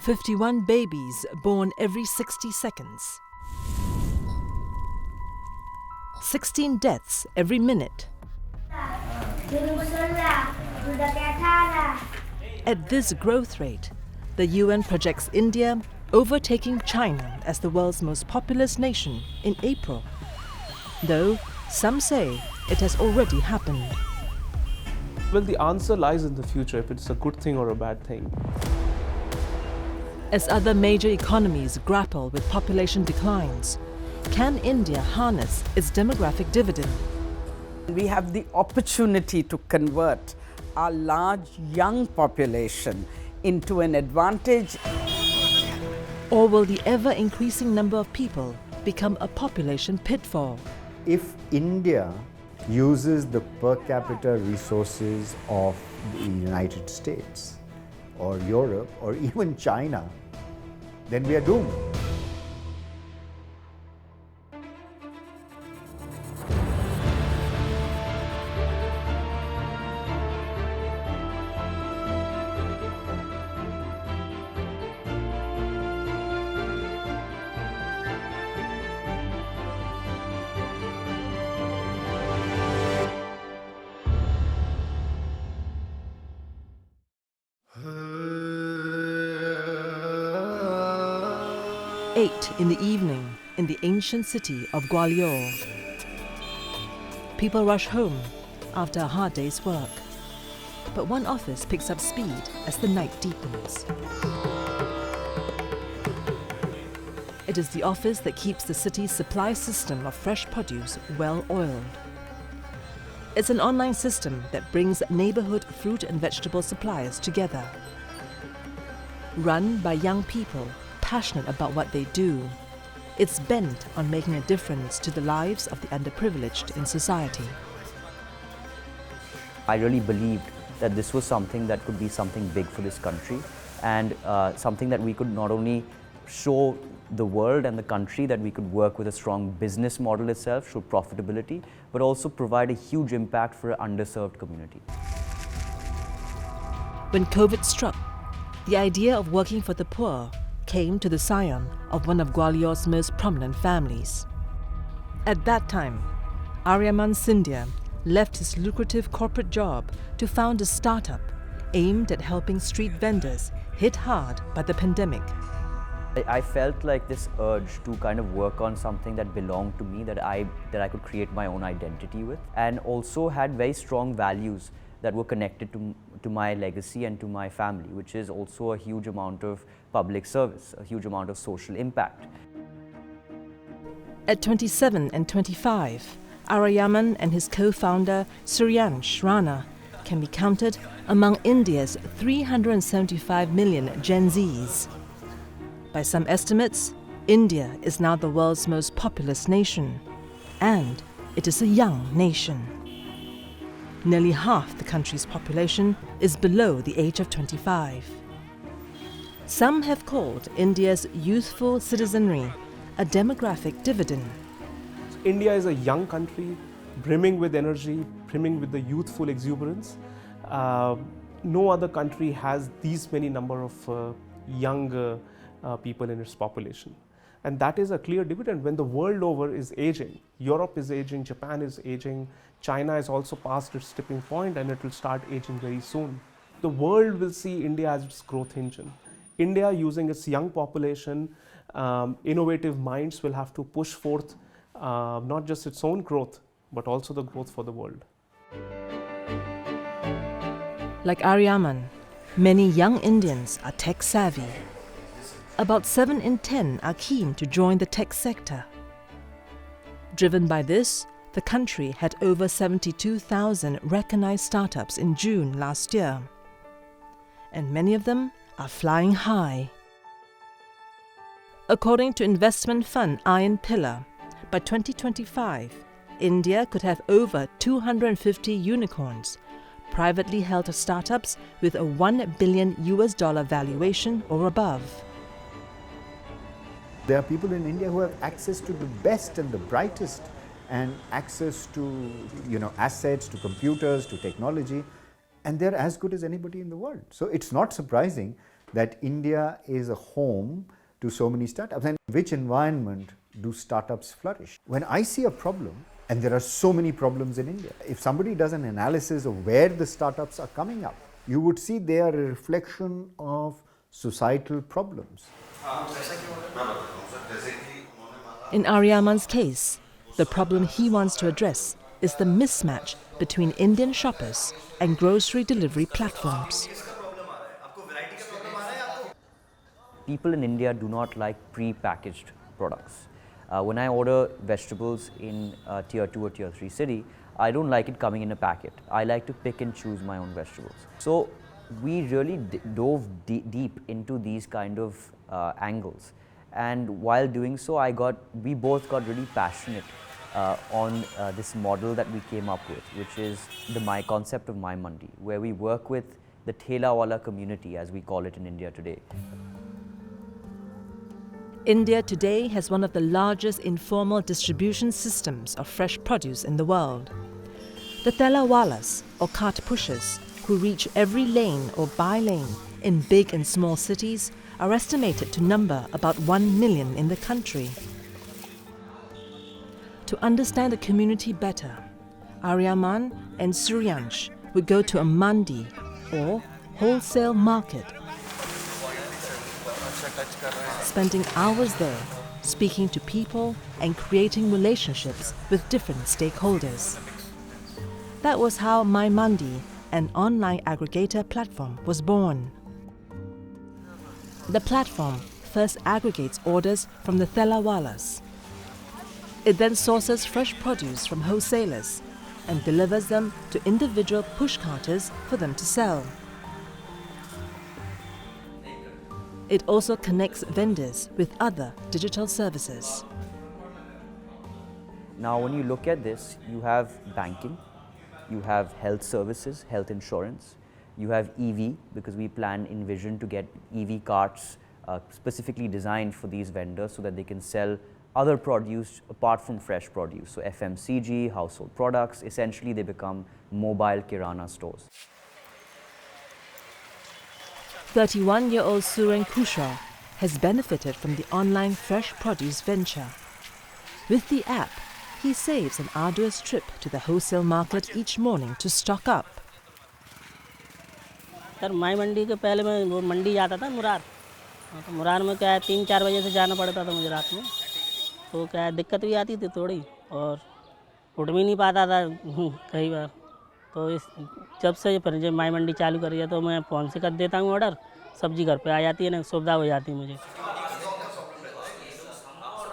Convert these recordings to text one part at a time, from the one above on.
51 babies born every 60 seconds. 16 deaths every minute. At this growth rate, the UN projects India overtaking China as the world's most populous nation in April. Though some say it has already happened. Well, the answer lies in the future, if it's a good thing or a bad thing. As other major economies grapple with population declines, can India harness its demographic dividend? We have the opportunity to convert our large young population into an advantage. Or will the ever-increasing number of people become a population pitfall? If India uses the per capita resources of the United States or Europe or even China, then we are doomed. Eight in the evening in the ancient city of Gwalior. People rush home after a hard day's work. But one office picks up speed as the night deepens. It is the office that keeps the city's supply system of fresh produce well-oiled. It's an online system that brings neighborhood fruit and vegetable suppliers together. Run by young people passionate about what they do, it's bent on making a difference to the lives of the underprivileged in society. I really believed that this was something that could be something big for this country, and something that we could not only show the world and the country that we could work with a strong business model itself, show profitability, but also provide a huge impact for an underserved community. When COVID struck, the idea of working for the poor came to the scion of one of Gwalior's most prominent families. At that time, Aryaman Scindia left his lucrative corporate job to found a startup aimed at helping street vendors hit hard by the pandemic. I felt like this urge to kind of work on something that belonged to me, that I could create my own identity with, and also had very strong values that were connected to my legacy and to my family, which is also a huge amount of public service, a huge amount of social impact. At 27 and 25, Aryaman and his co-founder Suryansh Rana can be counted among India's 375 million Gen Zs. By some estimates, India is now the world's most populous nation, and it is a young nation. Nearly half the country's population is below the age of 25. Some have called India's youthful citizenry a demographic dividend. India is a young country, brimming with energy, brimming with the youthful exuberance. No other country has these many number of young people in its population. And that is a clear dividend when the world over is aging. Europe is aging, Japan is aging, China has also passed its tipping point and it will start aging very soon. The world will see India as its growth engine. India, using its young population, innovative minds, will have to push forth not just its own growth, but also the growth for the world. Like Aryaman, many young Indians are tech savvy. About 7 in 10 are keen to join the tech sector. Driven by this, the country had over 72,000 recognized startups in June last year. And many of them are flying high. According to investment fund Iron Pillar, by 2025, India could have over 250 unicorns, privately held startups with a $1 billion valuation or above. There are people in India who have access to the best and the brightest, and access to assets, to computers, to technology, and they're as good as anybody in the world. So it's not surprising that India is a home to so many startups. And which environment do startups flourish? When I see a problem, and there are so many problems in India, if somebody does an analysis of where the startups are coming up, you would see they are a reflection of societal problems. In Aryaman's case, the problem he wants to address is the mismatch between Indian shoppers and grocery delivery platforms. People in India do not like pre-packaged products. When I order vegetables in a tier 2 or tier 3 city, I don't like it coming in a packet. I like to pick and choose my own vegetables. So we really dove deep into these kind of angles. And while doing so, we both got really passionate on this model that we came up with, which is the concept of My Mandi, where we work with the Thela Wala community, as we call it in India today. India today has one of the largest informal distribution systems of fresh produce in the world. The Thela Walas, or cart pushers, who reach every lane or by-lane in big and small cities, are estimated to number about 1 million in the country. To understand the community better, Aryaman and Suryansh would go to a mandi, or wholesale market, spending hours there, speaking to people and creating relationships with different stakeholders. That was how My Mandi, an online aggregator platform, was born. The platform first aggregates orders from the Thela Walas. It then sources fresh produce from wholesalers and delivers them to individual pushcarters for them to sell. It also connects vendors with other digital services. Now, when you look at this, you have banking, you have health services, health insurance, you have EV, because we envision to get EV carts specifically designed for these vendors so that they can sell other produce apart from fresh produce. So FMCG, household products, essentially they become mobile kirana stores. 31-year-old Suren Kushal has benefited from the online fresh produce venture. With the app, he saves an arduous trip to the wholesale market each morning to stock up. Sir my मंडी के पहले मैं वो मंडी जाता था मुरार, तो मुरार में क्या है 3-4 बजे से जाना पड़ता था मुझे रात में, तो क्या है दिक्कत भी आती थी थोड़ी और उठ भी नहीं पाता था कई बार। तो जब से फिर माई मंडी चालू करी है तो मैं फ़ोन से कर देता हूँ ऑर्डर, सब्जी घर पे आ जाती है ना, सुविधा हो जाती है मुझे।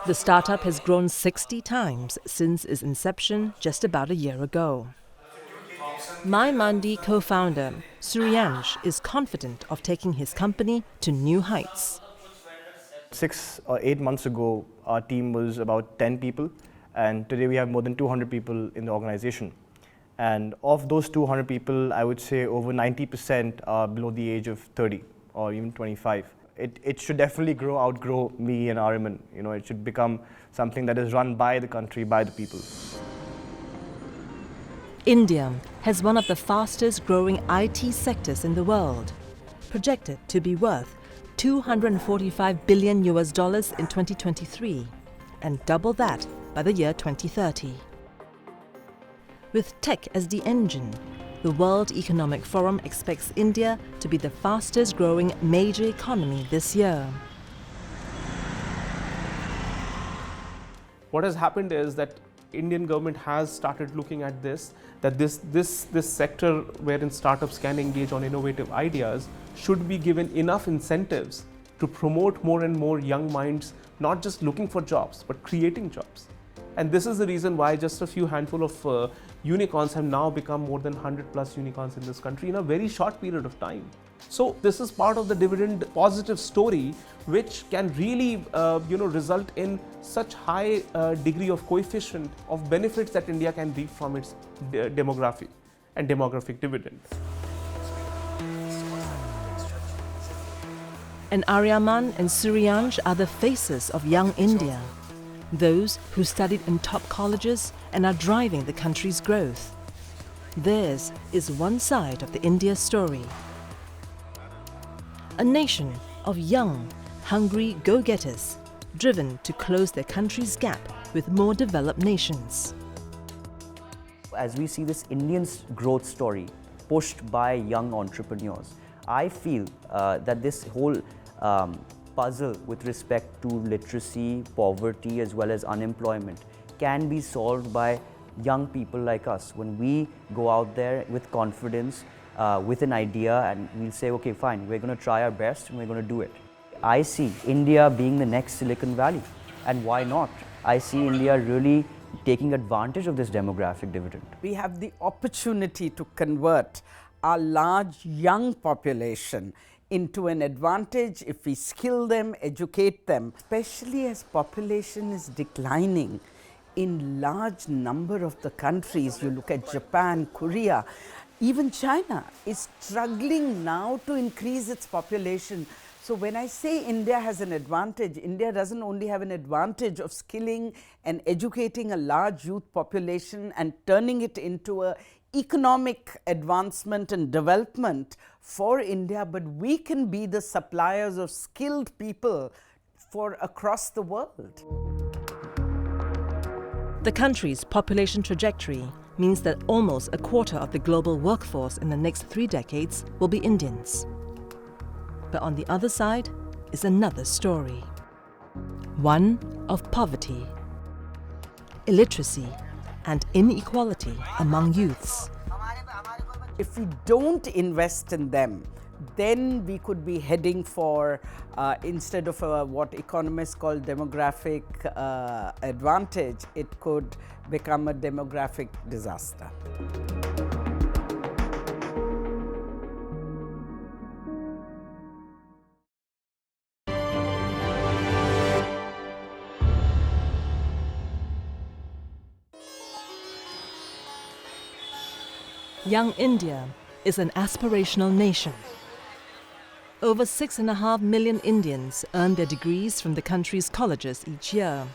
The startup has grown 60 times since its inception just about a year ago. My Mandi co-founder Suryansh is confident of taking his company to new heights. 6 or 8 months ago, our team was about 10 people, and today we have more than 200 people in the organization. And of those 200 people, I would say over 90% are below the age of 30 or even 25. It should definitely outgrow me and Aryaman. You know, it should become something that is run by the country, by the people. India has one of the fastest growing IT sectors in the world, projected to be worth $245 billion in 2023 and double that by the year 2030. With tech as the engine, the World Economic Forum expects India to be the fastest growing major economy this year. What has happened is that Indian government has started looking at this, that this sector wherein startups can engage on innovative ideas should be given enough incentives to promote more and more young minds, not just looking for jobs, but creating jobs. And this is the reason why just a few handful of unicorns have now become more than 100 plus unicorns in this country in a very short period of time. So this is part of the dividend positive story, which can really result in such high degree of coefficient of benefits that India can reap from its demography and demographic dividend. And Aryaman and Suryansh are the faces of young India, those who studied in top colleges and are driving the country's growth. Theirs is one side of the India story. A nation of young, hungry go-getters, driven to close their country's gap with more developed nations. As we see this Indian growth story pushed by young entrepreneurs, I feel that this whole puzzle with respect to literacy, poverty as well as unemployment can be solved by young people like us. When we go out there with confidence, with an idea, and we'll say, okay, fine, we're going to try our best and we're going to do it. I see India being the next Silicon Valley, and why not? I see India really taking advantage of this demographic dividend. We have the opportunity to convert our large young population into an advantage if we skill them, educate them, especially as population is declining in large number of the countries. You look at Japan, Korea, even China is struggling now to increase its population. So when I say India has an advantage, India doesn't only have an advantage of skilling and educating a large youth population and turning it into a economic advancement and development for India, but we can be the suppliers of skilled people for across the world. The country's population trajectory means that almost a quarter of the global workforce in the next 3 decades will be Indians. But on the other side is another story. One of poverty, illiteracy, and inequality among youths. If we don't invest in them, then we could be heading for, instead of what economists call demographic advantage, it could become a demographic disaster. Young India is an aspirational nation. Over 6.5 million Indians earn their degrees from the country's colleges each year.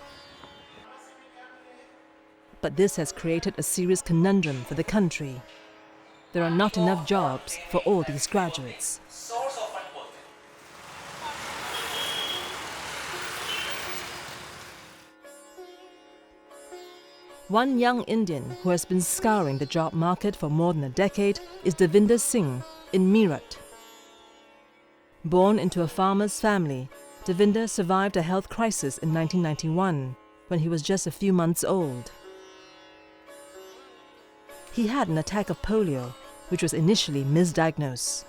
But this has created a serious conundrum for the country. There are not enough jobs for all these graduates. One young Indian who has been scouring the job market for more than a decade is Dividend in Meerut. Born into a farmer's family, Dividend survived a health crisis in 1991 when he was just a few months old. He had an attack of polio, which was initially misdiagnosed.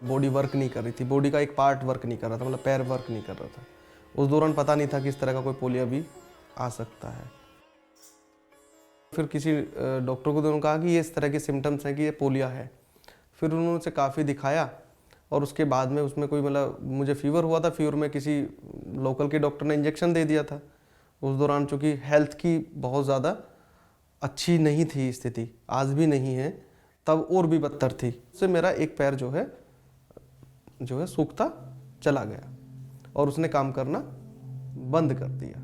Body work नहीं कर रही थी, body का एक part work नहीं कर रहा था, मतलब पैर वर्क नहीं कर रहा था. उस दौरान पता नहीं था कि इस तरह का कोई पोलियो भी आ सकता है. फिर किसी डॉक्टर को उन्होंने कहा कि ये इस तरह के सिम्टम्स हैं कि ये पोलियो है. फिर उन्होंने उसे काफ़ी दिखाया और उसके बाद में उसमें कोई मतलब मुझे फीवर हुआ था, फीवर में किसी लोकल के डॉक्टर ने इंजेक्शन दे दिया था. उस दौरान चूँकि हेल्थ की बहुत ज़्यादा अच्छी नहीं थी स्थिति, आज भी नहीं है, तब और भी बदतर थी. उससे मेरा एक पैर जो है सूखता चला गया और उसने काम करना बंद कर दिया.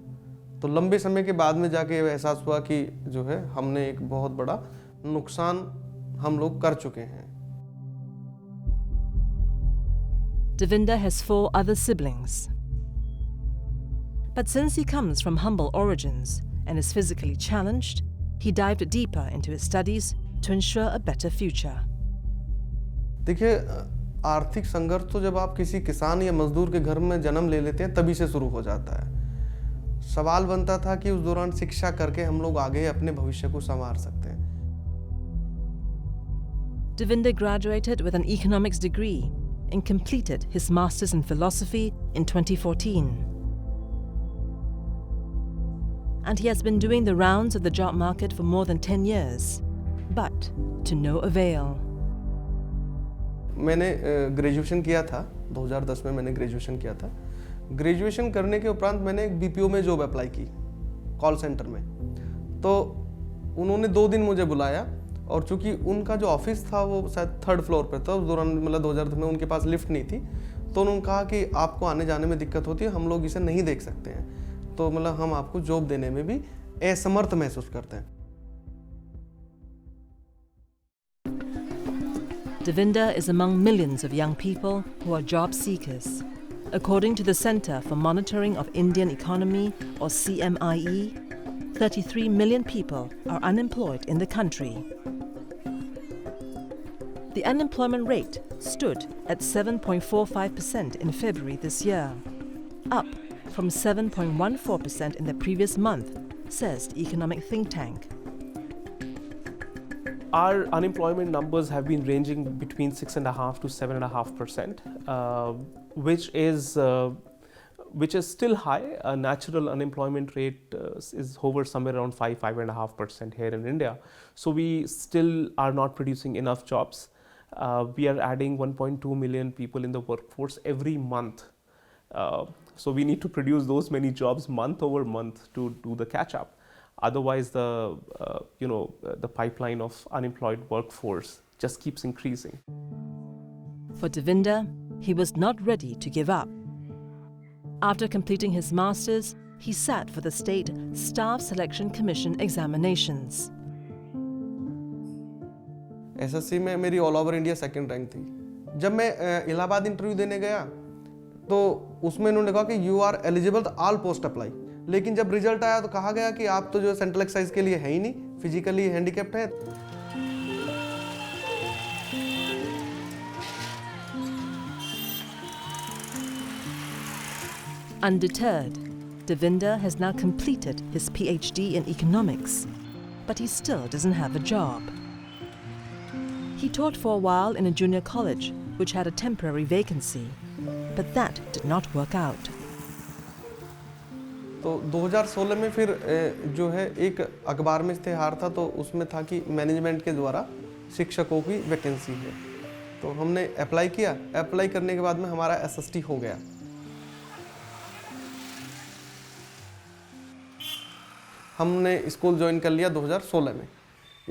तो लंबे समय के बाद में जाके एहसास हुआ कि जो है हमने एक बहुत बड़ा नुकसान हम लोग कर चुके हैं. Dividend has 4 other siblings. But since he comes from humble origins and is physically challenged, he dived deeper into his studies to ensure a better future. देखिए, आर्थिक संघर्ष तो जब आप किसी किसान या मजदूर के घर में जन्म ले लेते हैं तभी से शुरू हो जाता है. सवाल बनता था कि उस दौरान शिक्षा करके हम लोग आगे अपने भविष्य को संवार सकते हैं. Dividend graduated with an economics degree and completed his master's in philosophy in 2014. And he has been doing the rounds of the job market for more than 10 years, but to no avail. मैंने graduation किया था, 2010 में मैंने graduation किया था. Graduation करने के उपरांत मैंने एक बीपीओ में जॉब अप्लाई की, कॉल सेंटर में. तो उन्होंने 2 दिन मुझे बुलाया और चूंकि उनका जो ऑफिस था वो शायद 3rd फ्लोर पे था. उस दौरान मतलब 2010 में उनके पास लिफ्ट नहीं थी, तो उन्होंने कहा कि आपको आने जाने में दिक्कत होती है, हम लोग इसे नहीं देख सकते हैं, तो मतलब हम आपको जॉब देने में भी असमर्थ महसूस करते हैं. Devinder is among millions of young people who are job seekers. According to the Centre for Monitoring of Indian Economy, or CMIE, 33 million people are unemployed in the country. The unemployment rate stood at 7.45% in February this year, up from 7.14% in the previous month, says the economic think tank. Our unemployment numbers have been ranging between 6.5 to 7.5%, which is still high. A natural unemployment rate is hovers somewhere around 5.5% here in India. So we still are not producing enough jobs. We are adding 1.2 million people in the workforce every month. So we need to produce those many jobs month over month to do the catch up. Otherwise, the pipeline of unemployed workforce just keeps increasing. For Devinder, he was not ready to give up. After completing his master's, he sat for the State Staff Selection Commission examinations. SSC में मेरी all over India second rank थी। जब मैं Allahabad interview देने गया तो उसमें इन्होंने कहा कि you are eligible to all post apply, लेकिन जब रिजल्ट आया तो कहा गया कि आप तो जो सेंट्रल एक्साइज के लिए है ही नहीं, फिजिकली हैंडीकैप्ड है। Undeterred, Devinder has now completed his PhD in economics, but he still doesn't have a job. He taught for a while in a junior college, which had a temporary vacancy, but that did not work out. तो 2016 में फिर जो है एक अखबार में इश्तेहार था, तो उसमें था कि मैनेजमेंट के द्वारा शिक्षकों की वैकेंसी है, तो हमने अप्लाई किया। अप्लाई करने के बाद में हमारा एसएसटी हो गया। हमने स्कूल ज्वाइन कर लिया 2016 में।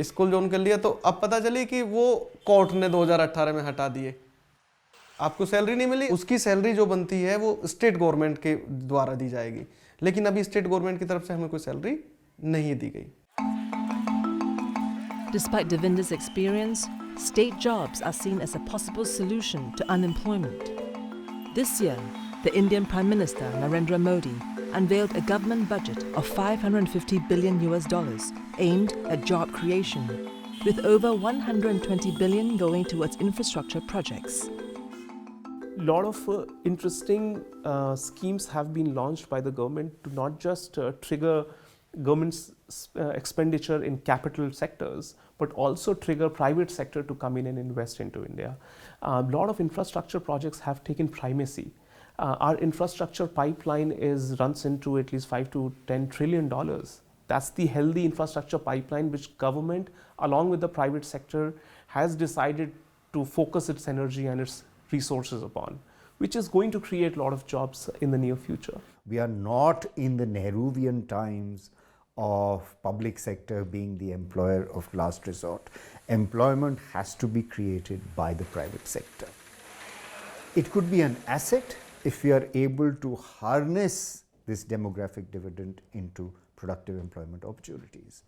स्कूल ज्वाइन कर लिया तो अब पता चली कि वो कोर्ट ने 2018 में हटा दिए। आपको सैलरी नहीं मिली, उसकी सैलरी जो बनती है वो स्टेट गवर्नमेंट के द्वारा दी जाएगी, लेकिन अभी स्टेट गवर्नमेंट की तरफ से हमें कोई सैलरी नहीं दी गई। Despite Devinder's experience, state jobs are seen as a possible solution to unemployment. This year, the Indian Prime Minister Narendra Modi unveiled a government budget of $550 billion aimed at job creation, with over $120 billion going towards infrastructure projects. A lot of interesting schemes have been launched by the government to not just trigger government's expenditure in capital sectors, but also trigger private sector to come in and invest into India. A lot of infrastructure projects have taken primacy. Our infrastructure pipeline runs into at least $5 to $10 trillion. That's the healthy infrastructure pipeline which government, along with the private sector, has decided to focus its energy and its resources upon, which is going to create a lot of jobs in the near future. We are not in the Nehruvian times of public sector being the employer of last resort. Employment has to be created by the private sector. It could be an asset if we are able to harness this demographic dividend into productive employment opportunities.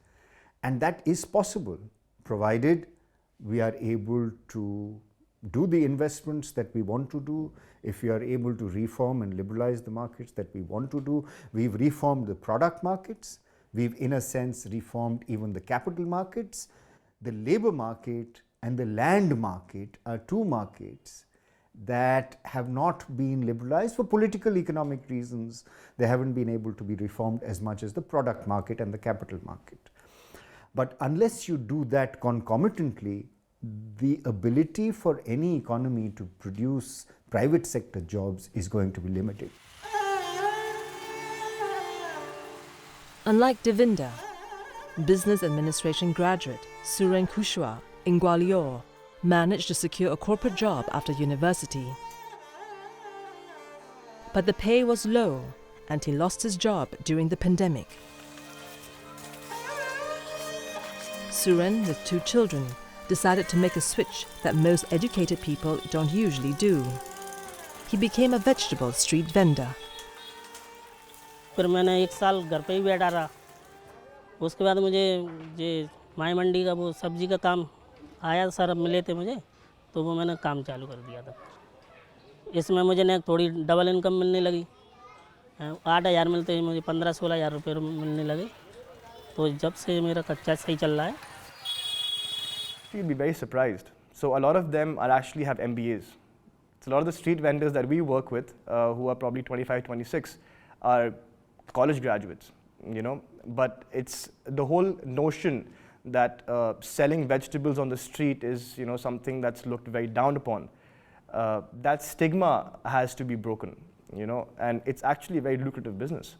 And that is possible, provided we are able to do the investments that we want to do, if we are able to reform and liberalize the markets that we want to do. We've reformed the product markets, we've in a sense reformed even the capital markets. The labor market and the land market are two markets that have not been liberalized for political economic reasons. They haven't been able to be reformed as much as the product market and the capital market. But unless you do that concomitantly, the ability for any economy to produce private sector jobs is going to be limited. Unlike Devinder, business administration graduate Suren Kushwaha in Gwalior managed to secure a corporate job after university. But the pay was low and he lost his job during the pandemic. Suren, with 2 children, decided to make a switch that most educated people don't usually do. He became a vegetable street vendor. फिर मैंने 1 साल घर पे ही बैठा रहा। उसके बाद मुझे ये माई मंडी का वो सब्जी का काम आया, सर मिले थे मुझे, तो वो मैंने काम चालू कर दिया था। इसमें मुझे ना थोड़ी डबल इनकम मिलने लगी। 8,000 मिलते ही मुझे 15-16,000 रुपये मिलने लगे। तो जब से मेरा कच्चा सही चल रहा है। You'll be very surprised. So a lot of them are actually have MBAs. So a lot of the street vendors that we work with, who are probably 25, 26, are college graduates, you know. But it's the whole notion that selling vegetables on the street is, you know, something that's looked very down upon. That stigma has to be broken, you know, and it's actually a very lucrative business.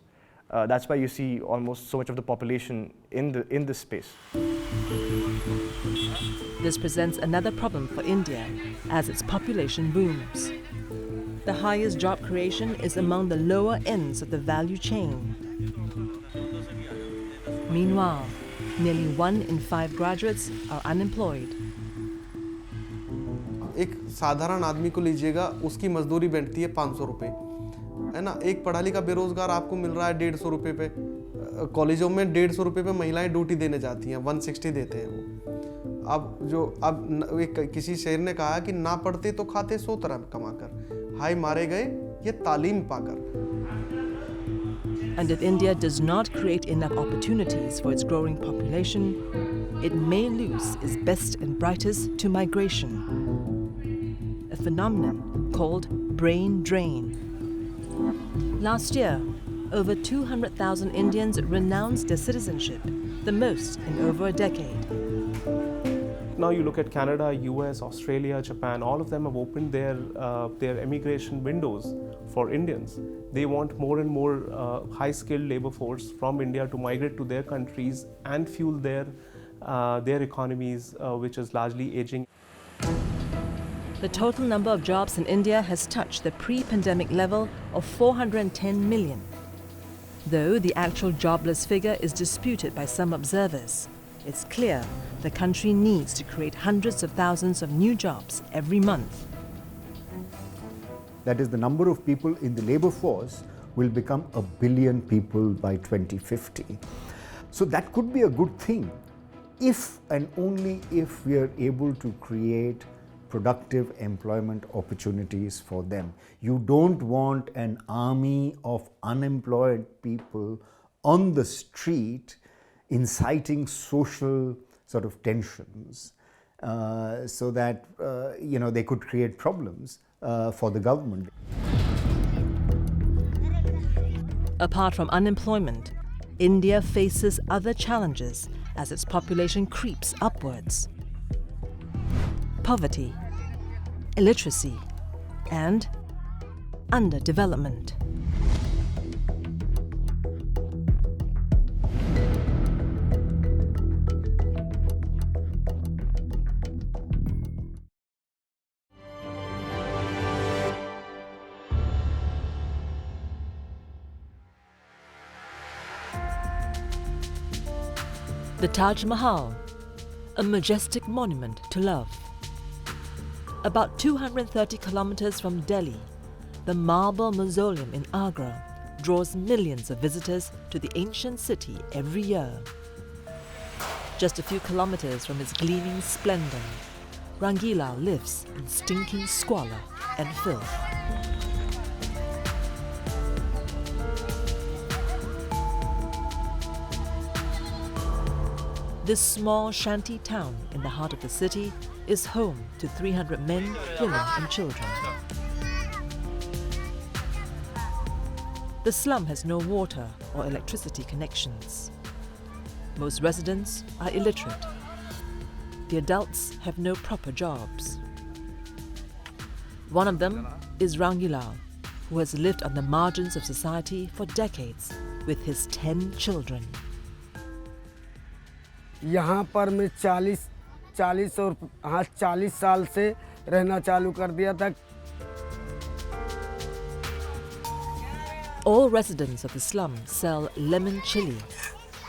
That's why you see almost so much of the population in this space. This presents another problem for India as its population booms. The highest job creation is among the lower ends of the value chain. Meanwhile, nearly 1 in 5 graduates are unemployed. एक साधारण आदमी को लीजिएगा, उसकी मजदूरी बैठती है 500 रुपये, है ना। एक पढ़ा लिखा बेरोजगार आपको मिल रहा है 150 रुपये पे। कॉलेजों में 150 रुपये पे महिलाएं ड्यूटी देने जाती हैं, 160 देते हैं वो। अब किसी शेर ने कहा कि ना पढ़ते तो खाते 100 तरह कमाकर, हाय मारे गए ये तालीम पाकर। And if India does not create enough opportunities for its growing population, it may lose its best and brightest to migration, a phenomenon called brain drain. Last year, over 200,000 Indians renounced their citizenship, the most in over a decade. Now you look at Canada, US, Australia, Japan, all of them have opened their immigration windows for Indians. They want more and more high-skilled labor force from India to migrate to their countries and fuel their economies, which is largely aging. The total number of jobs in India has touched the pre-pandemic level of 410 million. Though the actual jobless figure is disputed by some observers, it's clear the country needs to create hundreds of thousands of new jobs every month. That is, the number of people in the labor force will become 1 billion people by 2050. So that could be a good thing if and only if we are able to create productive employment opportunities for them. You don't want an army of unemployed people on the street inciting social sort of tensions so that they could create problems for the government. Apart from unemployment, India faces other challenges as its population creeps upwards. Poverty, illiteracy, and underdevelopment. The Taj Mahal, a majestic monument to love. About 230 kilometers from Delhi, the marble mausoleum in Agra draws millions of visitors to the ancient city every year. Just a few kilometers from its gleaming splendor, Rangila lives in stinking squalor and filth. This small shanty town in the heart of the city is home to 300 men, women and children. The slum has no water or electricity connections. Most residents are illiterate. The adults have no proper jobs. One of them is Rangilal, who has lived on the margins of society for decades with his 10 children. यहाँ पर मैं 40 साल से रहना चालू कर दिया था। All residents of the slum sell lemon chili,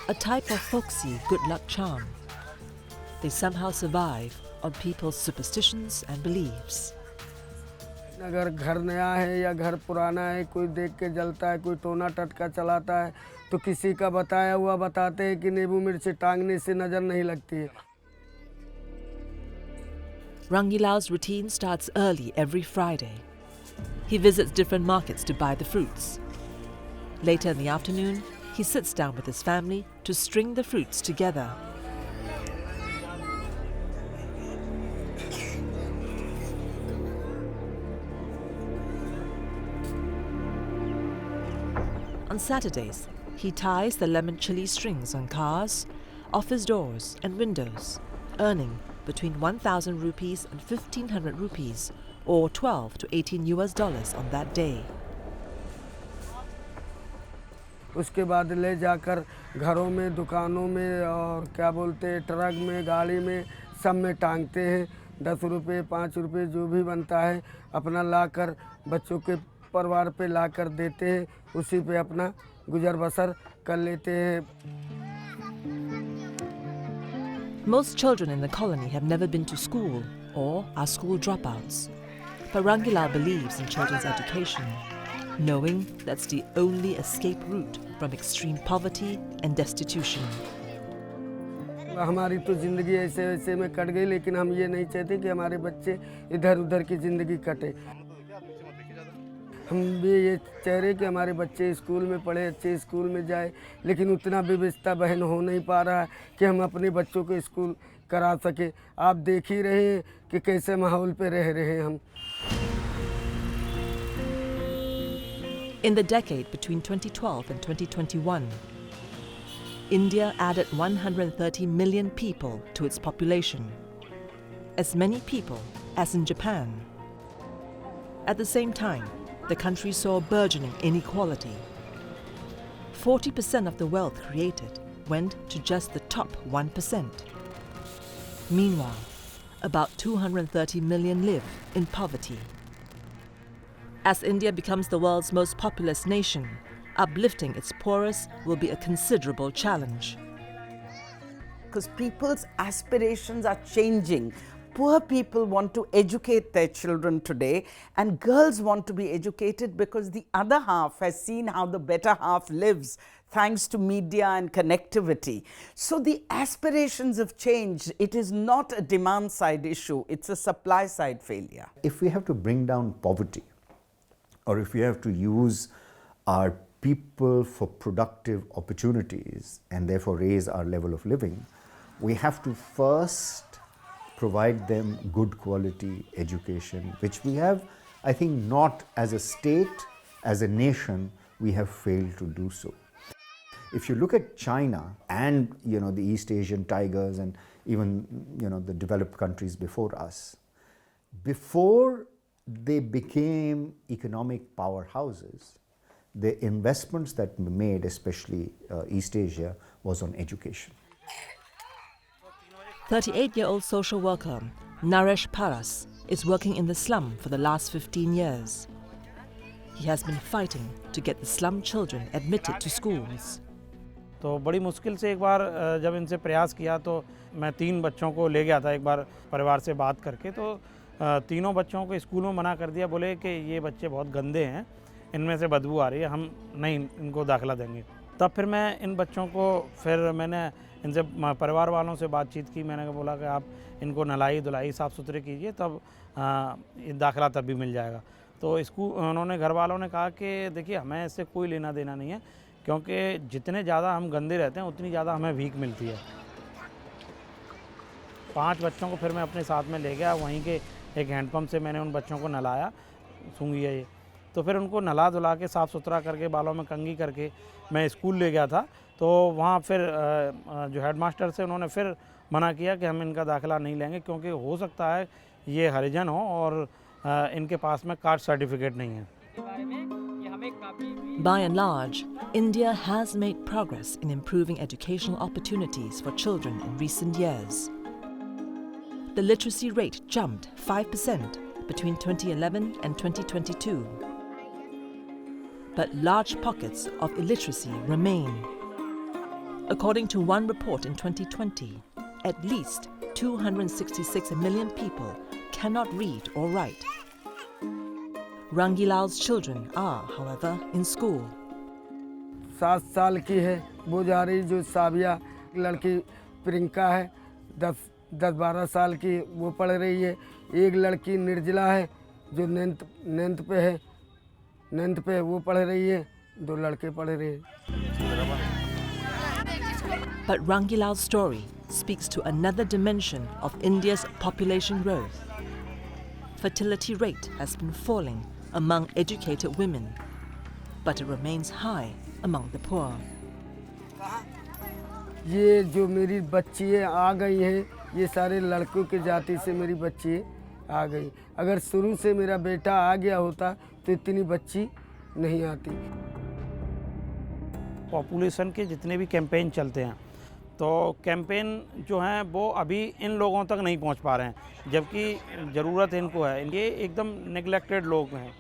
a type of folksy good luck charm. They somehow survive on people's superstitions and beliefs. अगर घर नया है या घर पुराना है, कोई देख के जलता है, कोई टोना टटका चलाता है, तो किसी का बताया हुआ बताते हैं कि नींबू मिर्ची टांगने से नजर नहीं लगती है। Rangilal's routine starts early every Friday. He visits different markets to buy the fruits. Later in the afternoon, he sits down with his family to string the fruits together. On Saturdays, he ties the lemon chili strings on cars, office doors and windows, earning between 1,000 rupees and 1,500 rupees, or 12 to 18 US dollars on that day. उसके बाद ले जाकर घरों में, दुकानों में और क्या बोलते हैं, ट्रक में, गाड़ी में, सब में टांगते हैं। 10 रुपये 5 रुपये जो भी बनता है अपना लाकर बच्चों के परिवार पे लाकर देते हैं, उसी पे अपना गुजर बसर कर लेते हैं। Most children in the colony have never been to school or are school dropouts. But Rangilal believes in children's education, knowing that's the only escape route from extreme poverty and destitution. हमारी तो ज़िंदगी ऐसे ऐसे में cut गई, लेकिन हम ये नहीं चाहते कि हमारे बच्चे इधर उधर की ज़िंदगी कटे। हम भी ये चाह रहे कि हमारे बच्चे स्कूल में पढ़े, अच्छे स्कूल में जाए, लेकिन उतना व्यवस्था बहन हो नहीं पा रहा है कि हम अपने बच्चों को स्कूल करा सके। आप देख ही रहे हैं कि कैसे माहौल पे रह रहे हैं हम। In the decade between 2012 and 2021, India added 130 million people to its population, as many people as in Japan. At the same time, the country saw burgeoning inequality. 40% of the wealth created went to just the top 1%. Meanwhile, about 230 million live in poverty. As India becomes the world's most populous nation, uplifting its poorest will be a considerable challenge. Because people's aspirations are changing. Poor people want to educate their children today, and girls want to be educated because the other half has seen how the better half lives thanks to media and connectivity. So the aspirations have changed. It is not a demand side issue, it's a supply side failure. If we have to bring down poverty, or if we have to use our people for productive opportunities and therefore raise our level of living, we have to first provide them good quality education, which we have, I think, not as a state, as a nation, we have failed to do so. If you look at China and the East Asian tigers and even the developed countries before us, before they became economic powerhouses, the investments that were made, especially East Asia, was on education. 38-year-old social worker Naresh Paras is working in the slum for the last 15 years. He has been fighting to get the slum children admitted to schools. तो बड़ी मुश्किल से एक बार जब इनसे प्रयास किया तो मैं 3 बच्चों को ले गया था एक बार परिवार से बात करके, तो तीनों बच्चों को स्कूल में मना कर दिया, बोले कि ये बच्चे बहुत गंदे हैं, इनमें से बदबू आ रही है, हम नहीं इनको दाखिला देंगे। तब फिर मैं इन बच्चों को मैंने इनसे परिवार वालों से बातचीत की, मैंने बोला कि आप इनको नहलाई धुलाई साफ़ सुथरे कीजिए, तब दाखिला तब भी मिल जाएगा। तो उन्होंने घर वालों ने कहा कि देखिए हमें इससे कोई लेना देना नहीं है, क्योंकि जितने ज़्यादा हम गंदे रहते हैं उतनी ज़्यादा हमें भीख मिलती है। 5 बच्चों को फिर मैं अपने साथ में ले गया, वहीं के एक हैंडपम्प से मैंने उन बच्चों को नहलाया, सूंघी है ये, तो फिर उनको नहला धुला के साफ़ सुथरा करके बालों में कंघी करके मैं स्कूल ले गया था। तो वहाँ फिर जो हेडमास्टर से उन्होंने फिर मना किया कि हम इनका दाखिला नहीं लेंगे, क्योंकि हो सकता है ये हरिजन हो और इनके पास में कास्ट सर्टिफिकेट नहीं है। By and large, India has made progress in improving educational opportunities for children in recent years. The literacy rate jumped 5% between 2011 and 2022. But large pockets of illiteracy remain. According to one report in 2020, at least 266 million people cannot read or write. Rangilal's children are, however, in school. 7 साल की है वो जा रही, जो साबिया लड़की प्रियंका है 10-12 साल की, वो पढ़ रही है। एक लड़की निर्जला है जो नेंथ पे है, नेंथ पे वो पढ़ रही है, 2 लड़के पढ़ रहे हैं। But Rangilal's story speaks to another dimension of India's population growth. Fertility rate has been falling among educated women, but it remains high among the poor. ये जो मेरी बच्ची है आ गई है, ये सारे लड़कों की जाति से मेरी बच्ची आ गई। अगर शुरू से मेरा बेटा आ गया होता तो इतनी बच्ची नहीं आती। पॉपुलेशन के जितने भी कैंपेन चलते हैं तो कैंपेन जो हैं वो अभी इन लोगों तक नहीं पहुंच पा रहे हैं, जबकि ज़रूरत इनको है। ये एकदम नेग्लेक्टेड लोग हैं।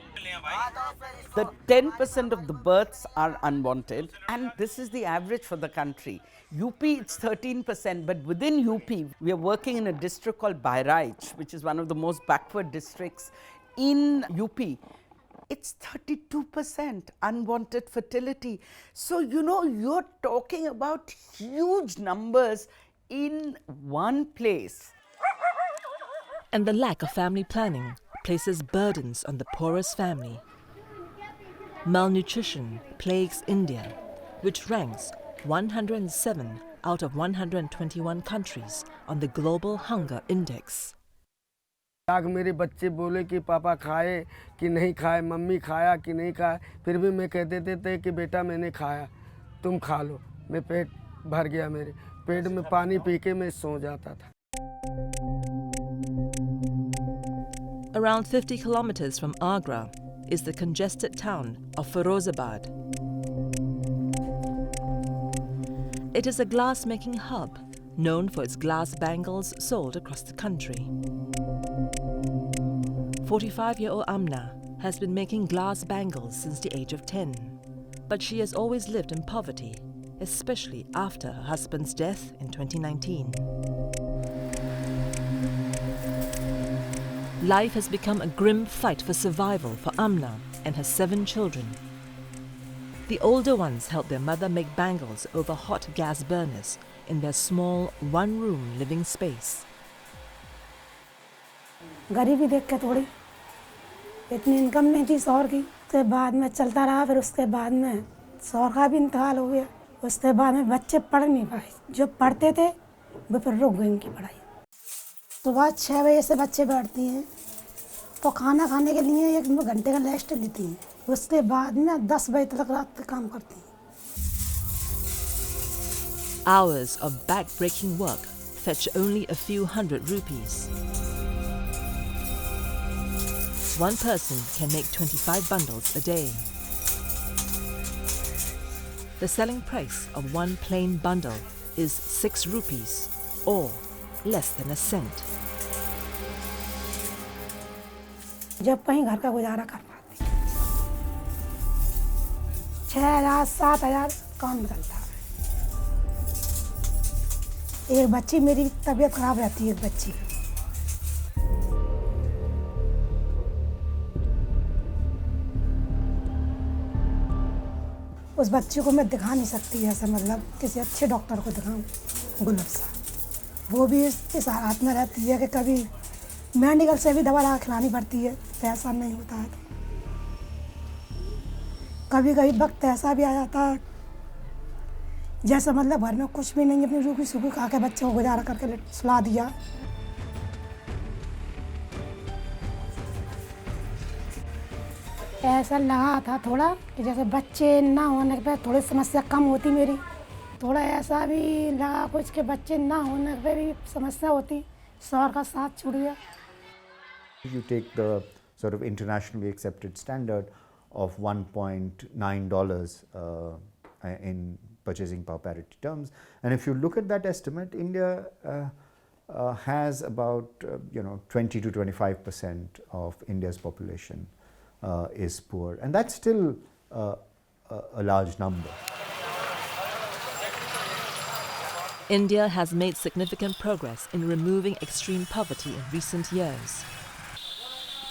The 10% of the births are unwanted, and this is the average for the country. UP, it's 13%, but within UP, we are working in a district called Bahraich, which is one of the most backward districts in UP. It's 32% unwanted fertility. So, you know, you're talking about huge numbers in one place. And the lack of family planning places burdens on the poorest family. Malnutrition plagues India, which ranks 107 out of 121 countries on the Global Hunger Index. आग मेरे बच्चे बोले कि पापा खाए कि नहीं खाए, मम्मी खाया कि नहीं खाया, फिर भी मैं कह देते थे कि बेटा मैंने खाया, तुम खा लो। मैं पेट भर गया, मेरे पेट में पानी पी के मैं सो जाता था। Around 50 kilometers from Agra is the congested town of Firozabad. It is a glass-making hub known for its glass bangles sold across the country. 45-year-old Amna has been making glass bangles since the age of 10, but she has always lived in poverty, especially after her husband's death in 2019. Life has become a grim fight for survival for Amna and her 7 children. The older ones help their mother make bangles over hot gas burners in their small one-room living space. गरीबी देख के थोड़ी इतनी income नहीं थी शौहर की, उसके बाद में चलता रहा। फिर उसके बाद में शौहर का भी इंतकाल हो गया। उसके बाद में बच्चे पढ़ नहीं पाए, जो पढ़ते थे वो फिर रुक गई उनकी पढ़ाई। सुबह 6 बजे से बच्चे बैठती हैं तो खाना खाने के लिए 1 घंटे का रेस्ट लेती हैं। उसके बाद में 10 बजे तक रात तक काम करती हैं। Hours of back-breaking work fetch only a few hundred rupees. One person can make 25 bundles a day. The selling price of one plain bundle is 6 rupees, or less than a cent. जब कहीं घर का गुजारा कर पाती, 6,000 7,000 काम निकलता है। एक बच्ची मेरी तबीयत खराब रहती है, एक बच्ची की। उस बच्ची को मैं दिखा नहीं सकती ऐसा, मतलब किसी अच्छे डॉक्टर को दिखाऊं, गुलाब सा। वो भी इस हालत में रहती है कि कभी मेडिकल से भी दवा लगा खिलानी पड़ती है, पैसा नहीं होता है तो। कभी कभी वक्त ऐसा भी आ जाता है जैसा मतलब घर में कुछ भी नहीं, अपनी रूखी सूखी खा के बच्चे को गुजारा करके सुला दिया। ऐसा लगा था थोड़ा कि जैसे बच्चे ना होने पे थोड़ी समस्या कम होती मेरी, थोड़ा ऐसा भी लगा कुछ कि बच्चे ना होने पे भी समस्या होती, शौहर का साथ छूट गया। You take the sort of internationally accepted standard of $1.9 in purchasing power parity terms, and if you look at that estimate, India has about 20 to 25% of India's population is poor, and that's still a large number. India has made significant progress in removing extreme poverty in recent years.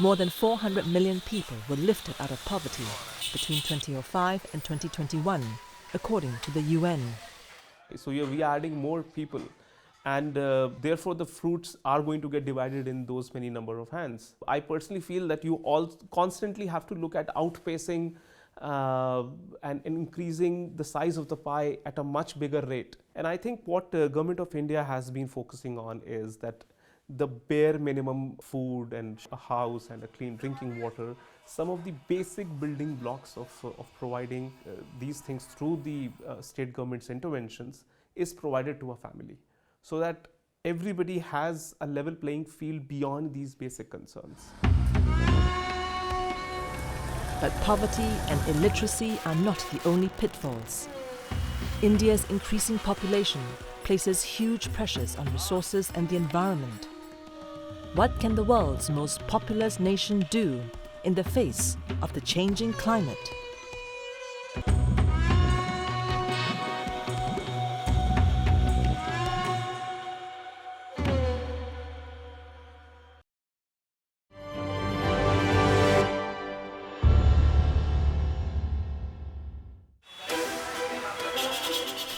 More than 400 million people were lifted out of poverty between 2005 and 2021, according to the UN. So we are adding more people and therefore the fruits are going to get divided in those many number of hands. I personally feel that you all constantly have to look at outpacing and increasing the size of the pie at a much bigger rate. And I think what Government of India has been focusing on is that the bare minimum food and a house and a clean drinking water, some of the basic building blocks of providing these things through the state government's interventions is provided to a family, so that everybody has a level playing field beyond these basic concerns. But poverty and illiteracy are not the only pitfalls. India's increasing population places huge pressures on resources and the environment. What can the world's most populous nation do in the face of the changing climate?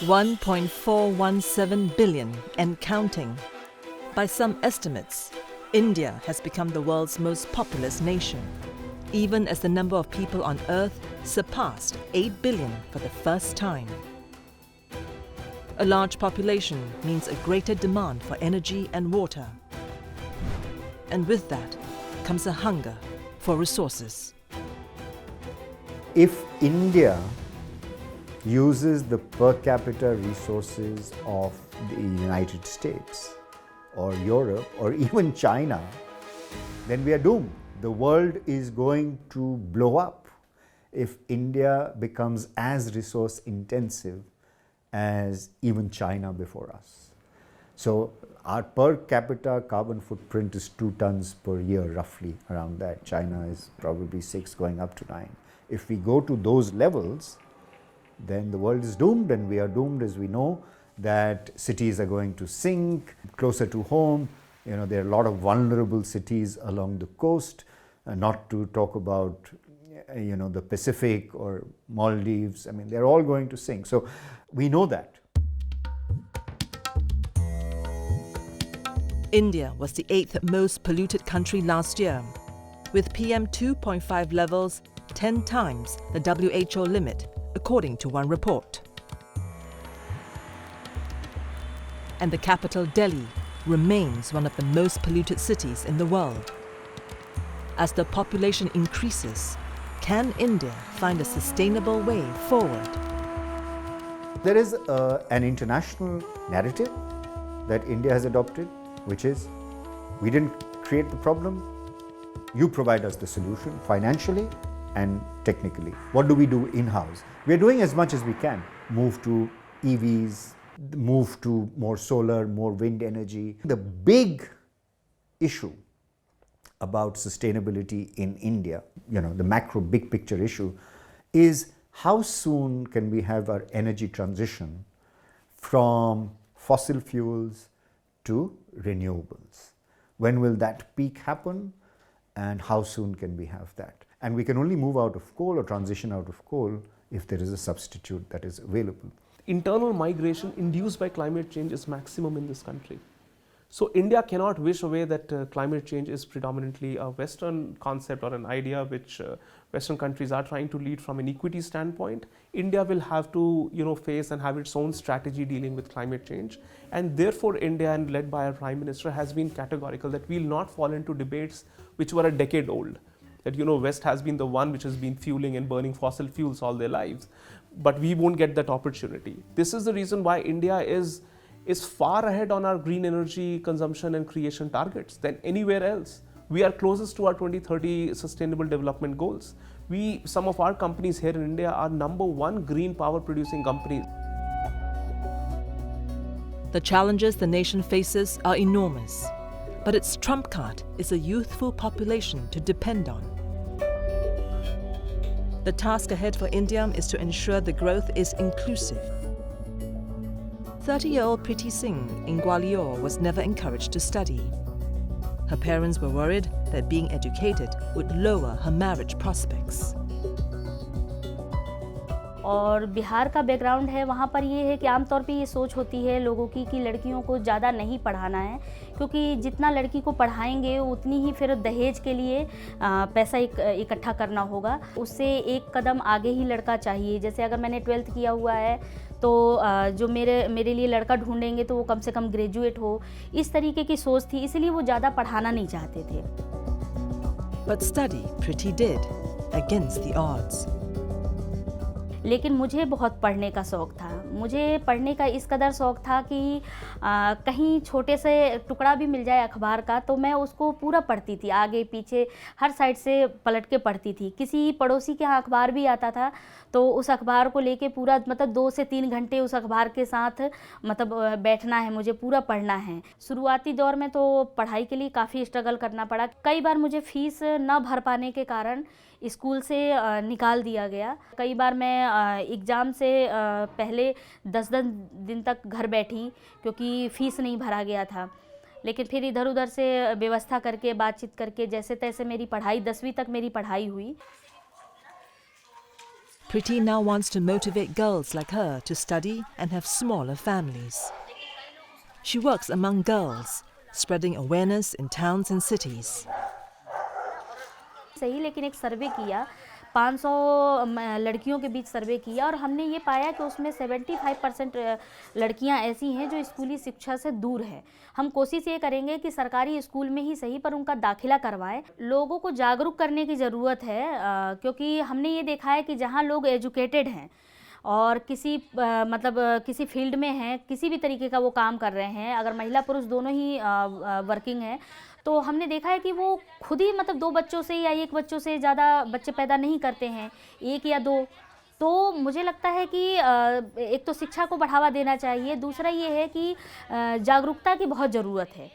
$1.417 billion and counting. By some estimates, India has become the world's most populous nation, even as the number of people on Earth surpassed 8 billion for the first time. A large population means a greater demand for energy and water. And with that comes a hunger for resources. If India uses the per capita resources of the United States or Europe or even China, then we are doomed. The world is going to blow up if India becomes as resource intensive as even China before us. So our per capita carbon footprint is 2 tons per year, roughly around that. China is probably 6, going up to 9. If we go to those levels, then the world is doomed, and we are doomed, as we know, that cities are going to sink closer to home. You know, there are a lot of vulnerable cities along the coast, not to talk about, you know, the Pacific or Maldives. I mean, they're all going to sink. So we know that. India was the 8th most polluted country last year, with PM 2.5 levels 10 times the WHO limit, according to one report. And the capital, Delhi, remains one of the most polluted cities in the world. As the population increases, can India find a sustainable way forward? There is an international narrative that India has adopted, which is, we didn't create the problem, you provide us the solution financially and technically. What do we do in-house? We're doing as much as we can. Move to EVs, move to more solar, more wind energy. The big issue about sustainability in India, you know, the macro big picture issue, is how soon can we have our energy transition from fossil fuels to renewables? When will that peak happen, and how soon can we have that? And we can only move out of coal or transition out of coal if there is a substitute that is available. Internal migration induced by climate change is maximum in this country. So India cannot wish away that climate change is predominantly a Western concept or an idea which Western countries are trying to lead from an equity standpoint. India will have to, you know, face and have its own strategy dealing with climate change. And therefore India, and led by our Prime Minister, has been categorical that we will not fall into debates which were a decade old. That, you know, West has been the one which has been fueling and burning fossil fuels all their lives, but we won't get that opportunity. This is the reason why India is far ahead on our green energy consumption and creation targets than anywhere else. We are closest to our 2030 sustainable development goals. Some of our companies here in India are #1 green power producing companies. The challenges the nation faces are enormous, but its trump card is a youthful population to depend on. The task ahead for India is to ensure the growth is inclusive. 30-year-old Priti Singh in Gwalior was never encouraged to study. Her parents were worried that being educated would lower her marriage prospects. और बिहार का background है, वहाँ पर ये है कि आमतौर पे ये सोच होती है लोगों की कि लड़कियों को ज़्यादा नहीं पढ़ाना है, क्योंकि जितना लड़की को पढ़ाएंगे उतनी ही फिर दहेज के लिए पैसा इकट्ठा करना होगा। उससे एक कदम आगे ही लड़का चाहिए। जैसे अगर मैंने 12th किया हुआ है तो जो मेरे लिए लड़का ढूंढेंगे तो वो कम से कम ग्रेजुएट हो, इस तरीके की सोच थी, इसलिए वो ज़्यादा पढ़ाना नहीं चाहते थे। But study Priti did, against the odds. लेकिन मुझे बहुत पढ़ने का शौक़ था। मुझे पढ़ने का इस कदर शौक़ था कि कहीं छोटे से टुकड़ा भी मिल जाए अखबार का तो मैं उसको पूरा पढ़ती थी, आगे पीछे हर साइड से पलट के पढ़ती थी। किसी पड़ोसी के यहाँ अखबार भी आता था तो उस अखबार को लेके पूरा मतलब 2 से 3 घंटे उस अखबार के साथ मतलब बैठना है, मुझे पूरा पढ़ना है। शुरुआती दौर में तो पढ़ाई के लिए काफ़ी स्ट्रगल करना पड़ा। कई बार मुझे फ़ीस न भर पाने के कारण स्कूल से निकाल दिया गया। कई बार मैं एग्ज़ाम से पहले 10-10 दिन तक घर बैठी क्योंकि फ़ीस नहीं भरा गया था। लेकिन फिर इधर उधर से व्यवस्था करके बातचीत करके जैसे तैसे मेरी पढ़ाई 10वीं तक मेरी पढ़ाई हुई। Priti now wants to motivate girls like her to study and have smaller families. She works among girls, spreading awareness in towns and cities. सही, लेकिन एक सर्वे किया, 500 लड़कियों के बीच सर्वे किया और हमने ये पाया कि उसमें 75% लड़कियां ऐसी हैं जो स्कूली शिक्षा से दूर है। हम कोशिश ये करेंगे कि सरकारी स्कूल में ही सही पर उनका दाखिला करवाएं। लोगों को जागरूक करने की ज़रूरत है क्योंकि हमने ये देखा है कि जहां लोग एजुकेटेड हैं और किसी किसी फील्ड में हैं, किसी भी तरीके का वो काम कर रहे हैं, अगर महिला पुरुष दोनों ही वर्किंग हैं, तो हमने देखा है कि वो खुद ही 2 बच्चों से या 1 बच्चों से ज़्यादा बच्चे पैदा नहीं करते हैं, 1 या 2। तो मुझे लगता है कि एक तो शिक्षा को बढ़ावा देना चाहिए, दूसरा ये है कि जागरूकता की बहुत ज़रूरत है।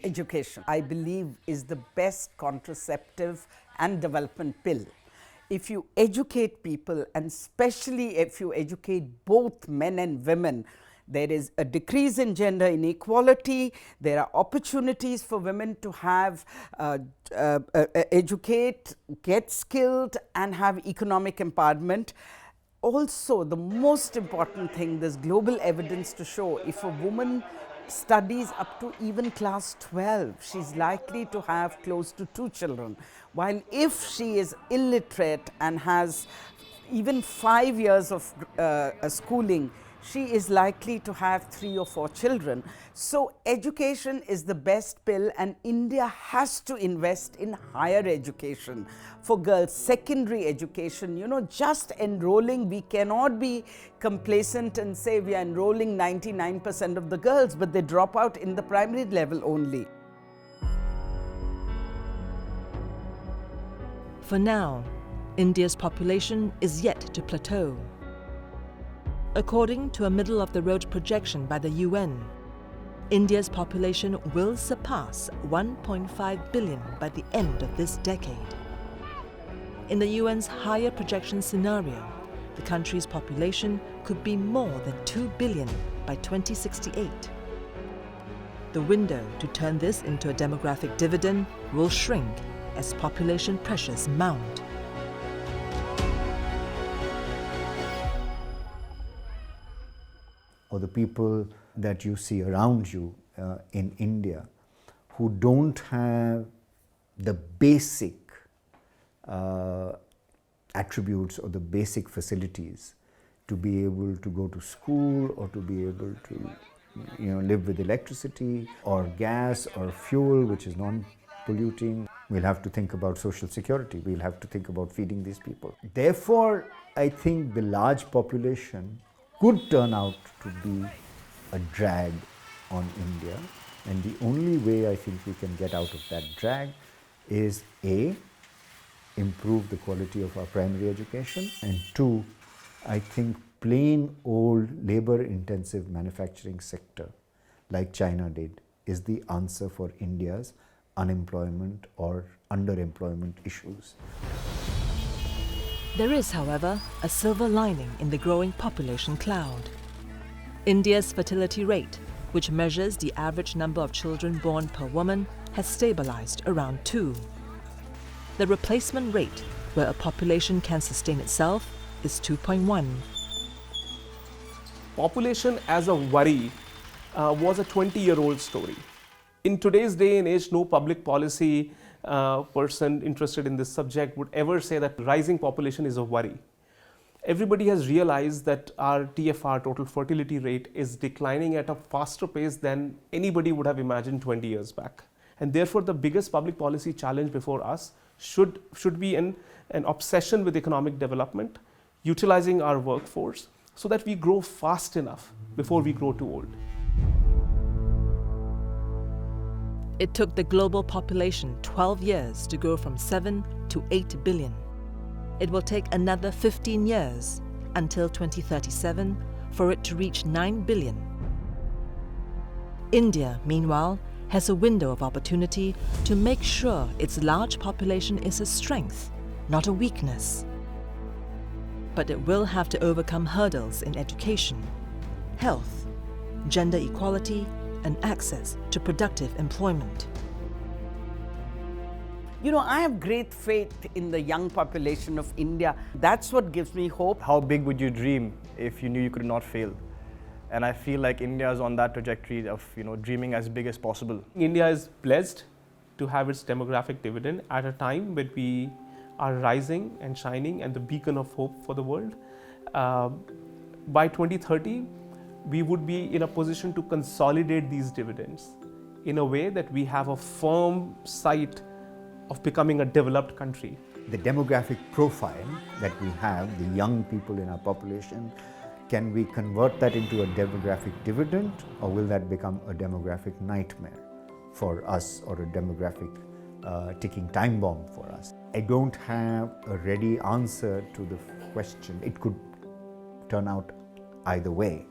Education, I believe, is the best contraceptive and development pill. If you educate people, and especially if you educate both men and women, there is a decrease in gender inequality, there are opportunities for women to have educate, get skilled and have economic empowerment. Also, the most important thing, there's global evidence to show if a woman studies up to even class 12, she's likely to have close to 2 children. While if she is illiterate and has even 5 years of schooling, she is likely to have 3 or 4 children. So education is the best pill, and India has to invest in higher education for girls, secondary education. You know, just enrolling, we cannot be complacent and say we are enrolling 99% of the girls, but they drop out in the primary level only. For now, India's population is yet to plateau. According to a middle-of-the-road projection by the UN, India's population will surpass 1.5 billion by the end of this decade. In the UN's higher projection scenario, the country's population could be more than 2 billion by 2068. The window to turn this into a demographic dividend will shrink as population pressures mount. Or the people that you see around you in India who don't have the basic attributes or the basic facilities to be able to go to school or to be able to live with electricity or gas or fuel which is non-polluting. We'll have to think about social security. We'll have to think about feeding these people. Therefore, I think the large population could turn out to be a drag on India, and the only way I think we can get out of that drag is A, improve the quality of our primary education, and 2, I think plain old labor intensive manufacturing sector like China did is the answer for India's unemployment or underemployment issues. There is, however, a silver lining in the growing population cloud. India's fertility rate, which measures the average number of children born per woman, has stabilized around 2. The replacement rate, where a population can sustain itself, is 2.1. Population as a worry was a 20-year-old story. In today's day and age, no public policy person interested in this subject would ever say that rising population is a worry. Everybody has realized that our TFR, total fertility rate, is declining at a faster pace than anybody would have imagined 20 years back. And therefore, the biggest public policy challenge before us should be an obsession with economic development, utilizing our workforce so that we grow fast enough before we grow too old. It took the global population 12 years to go from 7 to 8 billion. It will take another 15 years until 2037 for it to reach 9 billion. India, meanwhile, has a window of opportunity to make sure its large population is a strength, not a weakness. But it will have to overcome hurdles in education, health, gender equality, and access to productive employment. You know, I have great faith in the young population of India. That's what gives me hope. How big would you dream if you knew you could not fail? And I feel like India is on that trajectory of, dreaming as big as possible. India is blessed to have its demographic dividend at a time when we are rising and shining and the beacon of hope for the world. By 2030, we would be in a position to consolidate these dividends in a way that we have a firm sight of becoming a developed country. The demographic profile that we have, the young people in our population, can we convert that into a demographic dividend, or will that become a demographic nightmare for us, or a demographic ticking time bomb for us? I don't have a ready answer to the question. It could turn out either way.